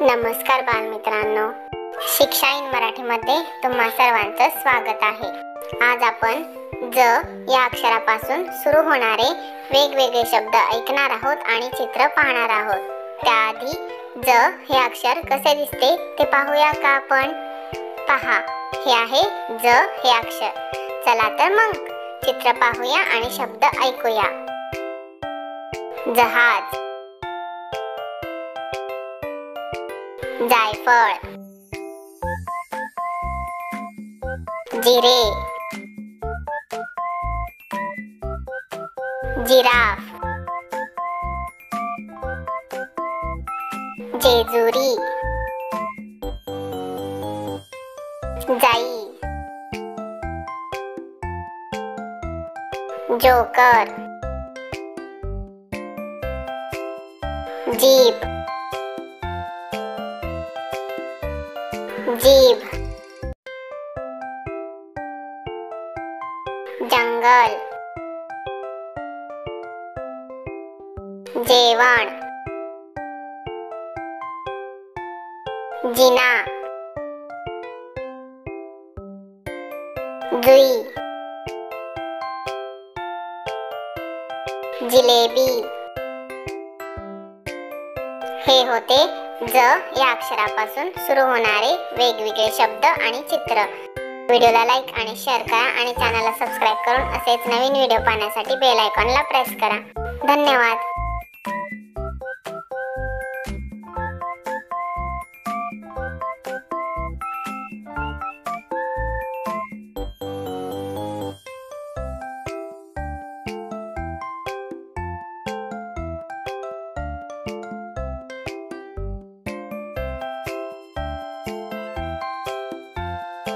नमस्कार बालमित्रांनो, शिक्षा इन मराठीमध्ये तुम्हा सर्वांचं स्वागत आहे। आज आपण ज या अक्षरापासून सुरू होणारे वेगवेगळे शब्द ऐकणार आहोत आणि चित्र पाहणार आहोत। त्याआधी ज हे अक्षर कसे दिसते ते पाहूया का आपण? पहा, हे आहे ज हे अक्षर। चला तर मग चित्र पाहूया आणि शब्द ऐकूया। जहाज, जायफळ, जिरे, जिराफ, जेजुरी, जाई, जोकर, जीभ, जीभ, जंगल, जेवण, जिना, जुई, जिलेबी। हे होते ज या अक्षरापासून सुरू होणारे वेगवेगळे शब्द आणि चित्र। व्हिडिओला लाईक आणि शेअर करा आणि चॅनलला सबस्क्राईब करून असेच नवीन व्हिडिओ पाहण्यासाठी बेल आयकॉनला प्रेस करा। धन्यवाद।